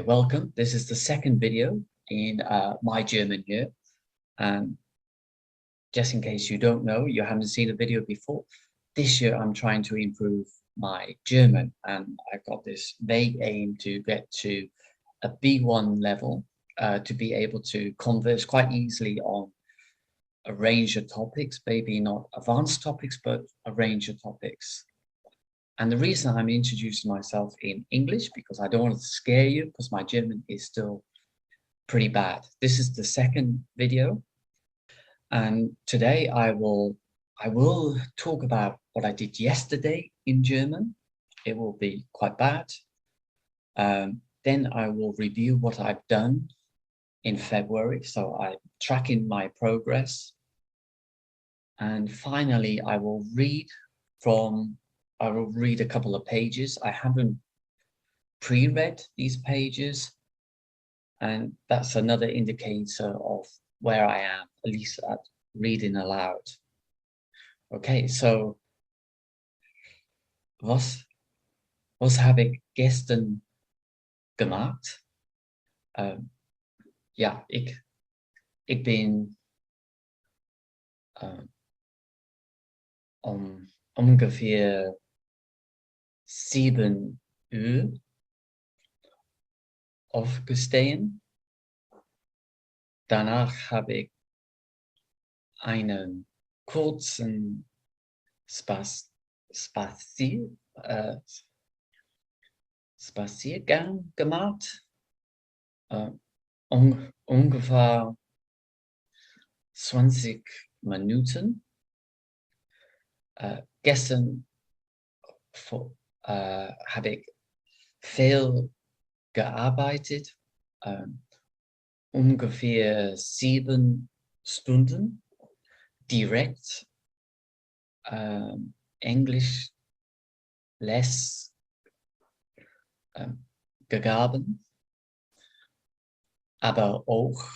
Okay, welcome. This is the second video in my German year. And just in case you don't know, you haven't seen a video before, this year I'm trying to improve my German, and I've got this vague aim to get to a B1 level, to be able to converse quite easily on a range of topics, maybe not advanced topics, but a range of topics. And the reason I'm introducing myself in English, because I don't want to scare you, because my German is still pretty bad. This is the second video. And today I will talk about what I did yesterday in German. It will be quite bad. Then I will review what I've done in February. So I'm tracking my progress. And finally, I will read a couple of pages. I haven't pre-read these pages, and that's another indicator of where I am, at least at reading aloud. Okay, so was habe ich gestern gemacht? Ja, ik ben ungefähr 7 Uhr aufgestanden. Danach habe ich einen kurzen Spaziergang gemacht. Ungefähr 20 Minuten. Gestern habe ich viel gearbeitet, ungefähr 7 Stunden direkt Englisch gegeben, aber auch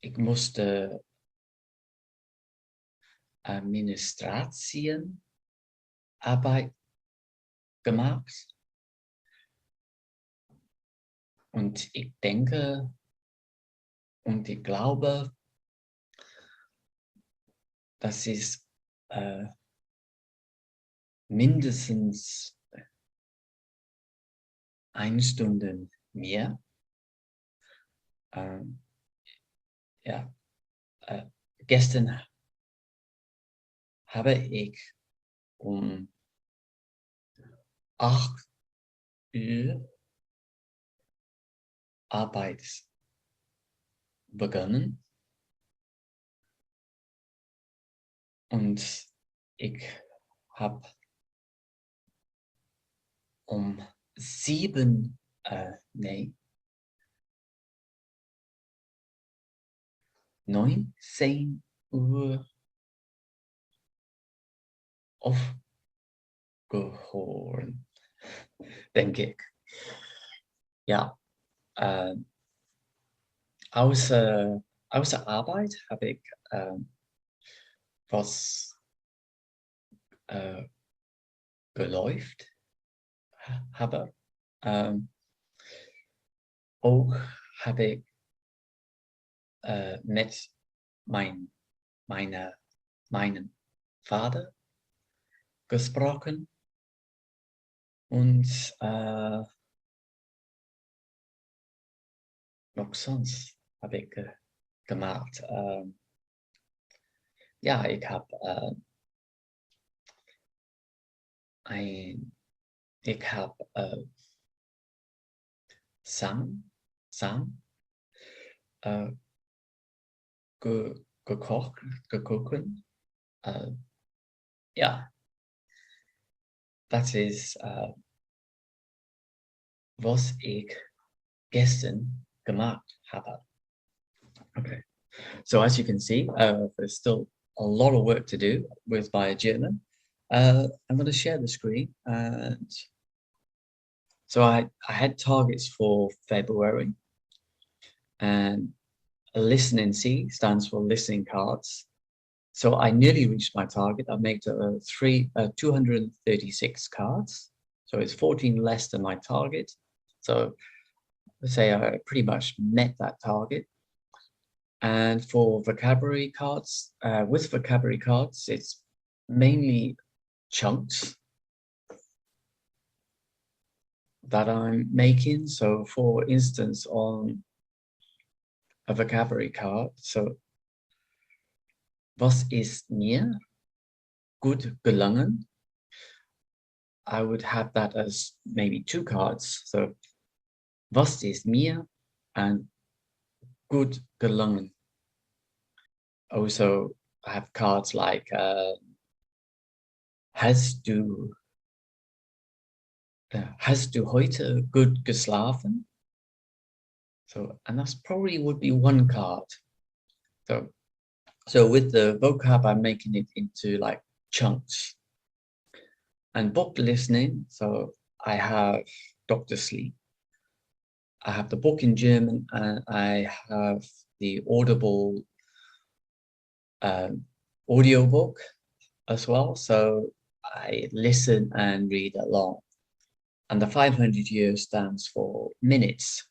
ich musste Administrationsarbeit gemacht, und ich denke und ich glaube, das ist mindestens 1 Stunde mehr. Ja, gestern habe ich um 8 Uhr Arbeit begonnen, und ich habe um 19 Uhr aufgehört, denke ich. Ja, außer Arbeit habe ich was geläuft habe. Auch habe ich mit meinem Vater gesprochen, und noch sonst habe ich gemacht. Ja, ich habe Sam gekocht. Ja, das ist was ich gestern gemacht habe. Okay, so as you can see, there's still a lot of work to do with my German. I'm going to share the screen, and so I had targets for February, and a listening C stands for listening cards. So I nearly reached my target. I made 236 cards. So it's 14 less than my target. So let's say I pretty much met that target. And for vocabulary cards, with vocabulary cards, it's mainly chunks that I'm making. So for instance, on a vocabulary card, so was ist mir gut gelungen? I would have that as maybe 2 cards. So was ist mir and gut gelungen. Also, I have cards like hast du heute gut geschlafen? So, and that's probably would be 1 card. So with the vocab, I'm making it into like chunks. And book listening, so I have Dr. Sleep. I have the book in German, and I have the Audible audiobook as well. So I listen and read along. And the 500 years stands for minutes.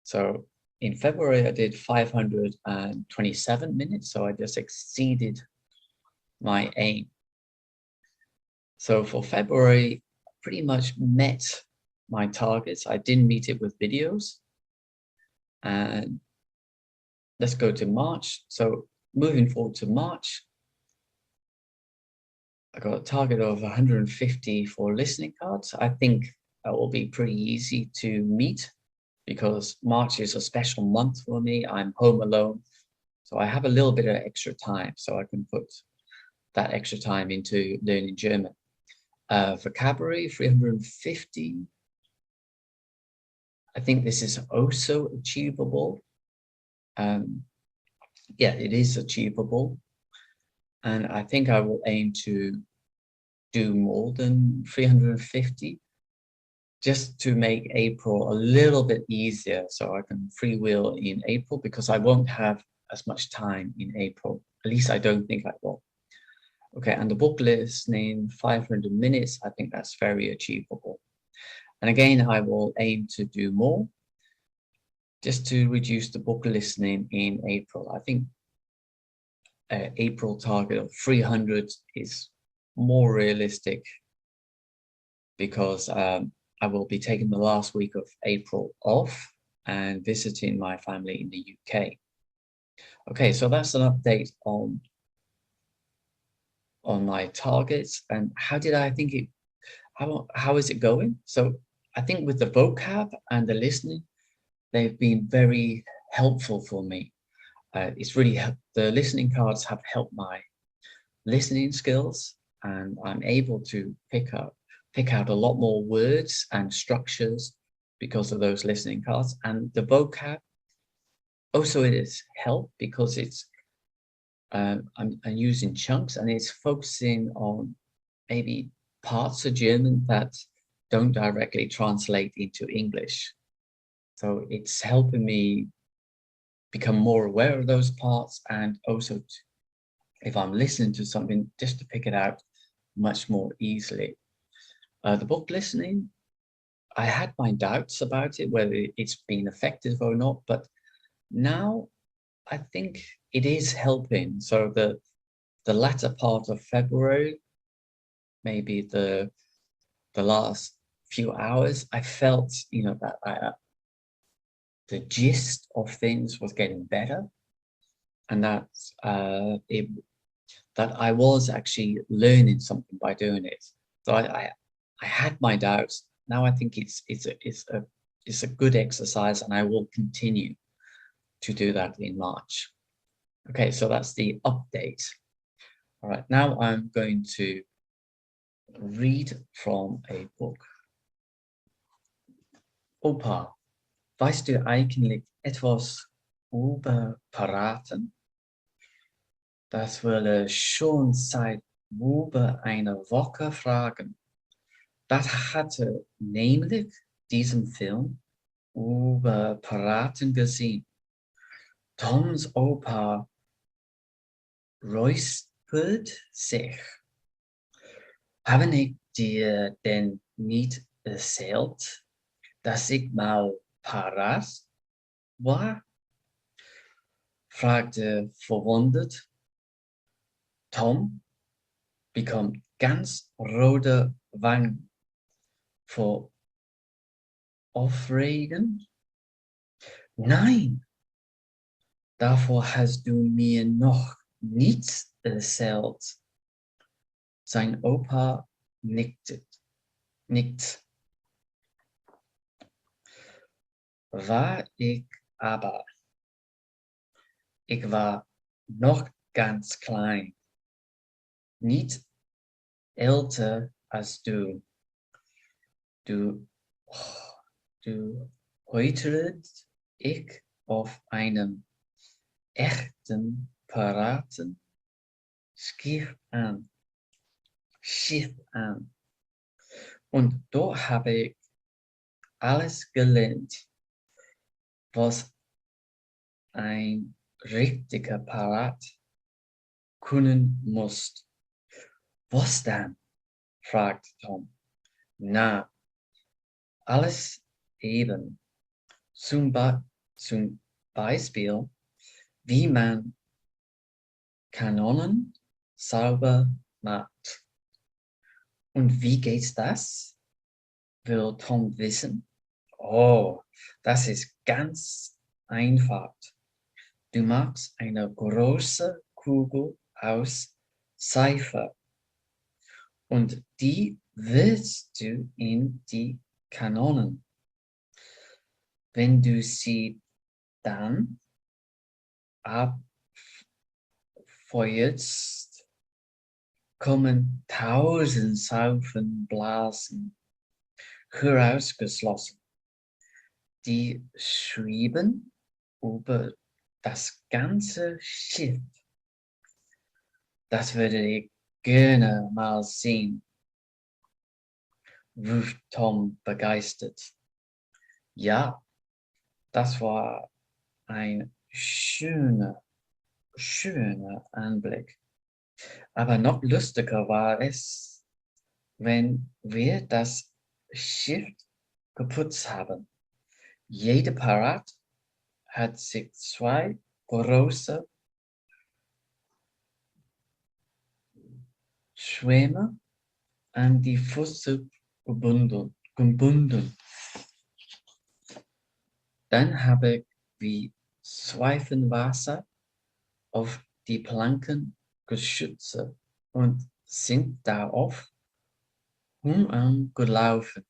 So in February, I did 527 minutes. So I just exceeded my aim. So for February, pretty much met my targets. I didn't meet it with videos. And let's go to March. So moving forward to March, I got a target of 150 for listening cards. I think that will be pretty easy to meet because March is a special month for me. I'm home alone. So I have a little bit of extra time, so I can put that extra time into learning German. Vocabulary, 350. I think this is also achievable. Yeah, it is achievable. And I think I will aim to do more than 350 just to make April a little bit easier so I can freewheel in April, because I won't have as much time in April. At least I don't think I will. Okay, and the book listening, 500 minutes, I think that's very achievable. And again, I will aim to do more just to reduce the book listening in April. I think April target of 300 is more realistic because I will be taking the last week of April off and visiting my family in the UK. Okay, so that's an update on my targets and how did I think it, how is it going? So I think with the vocab and the listening, they've been very helpful for me. It's really the listening cards have helped my listening skills, and I'm able to pick out a lot more words and structures because of those listening cards. And the vocab also it is helped because it's I'm using chunks and it's focusing on maybe parts of German that don't directly translate into English. So it's helping me become more aware of those parts, and also if I'm listening to something, just to pick it out much more easily. The book listening, I had my doubts about it, whether it's been effective or not, but now I think it is helping. So the latter part of February, maybe the last few hours, I felt, you know, that the gist of things was getting better, and that that I was actually learning something by doing it. So I had my doubts. Now I think it's a good exercise, and I will continue to do that in March. Okay, so that's the update. All right, now I'm going to read from a book. Opa, weißt du eigentlich etwas über Piraten? Das will schon seit über einer Woche fragen. Das hatte nämlich diesen Film über Piraten gesehen. Toms Opa räuspert sich. Haben ich dir denn nicht erzählt, dass ich mal parat war? Fragte verwundert. Tom bekommt ganz rote Wangen vor Aufregen. Nein, davor hast du mir noch nichts erzählt. Sein Opa nickt. War ich aber. Ich war noch ganz klein, nicht älter als du. Du heuterst ich auf einem echten Piratenschiff an. Und dort habe ich alles gelernt, was ein richtiger Pirat können muss. Was dann? Fragt Tom. Na, alles eben. Zum Beispiel, wie man Kanonen sauber macht. Und wie geht das? Will Tom wissen. Oh, das ist ganz einfach. Du machst eine große Kugel aus Seife und die wirfst du in die Kanonen. Wenn du sie dann abfeuerst, kommen 1000 Seifenblasen herausgeschlossen. Die schweben über das ganze Schiff. Das würde ich gerne mal sehen, ruft Tom begeistert. Ja, das war ein schöner Anblick. Aber noch lustiger war es, wenn wir das Schiff geputzt haben. Jeder Pirat hat sich 2 große Schwämme an die Füße gebunden. Dann habe ich Seifenwasser auf die Planken geschützt und sind darauf gelaufen,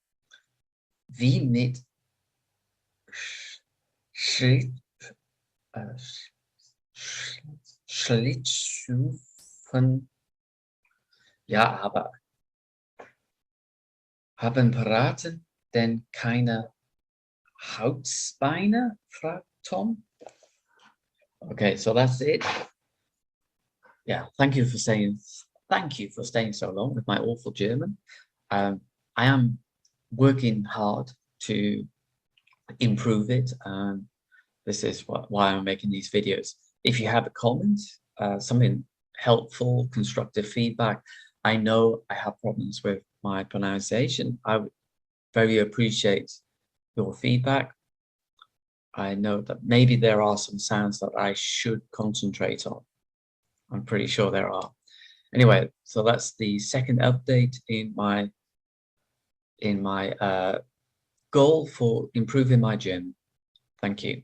wie mit Schlitt, äh, Schlittschuhen. Ja, aber haben Piraten denn keine Hautbeine? Fragt Tom. Okay, so that's it. Yeah, thank you for staying so long with my awful German. I am working hard to improve it, and this is why I'm making these videos. If you have a comment, something helpful, constructive feedback, I know I have problems with my pronunciation. I would very appreciate your feedback. I know that maybe there are some sounds that I should concentrate on. I'm pretty sure there are. Anyway, so that's the second update in my goal for improving my German. Thank you.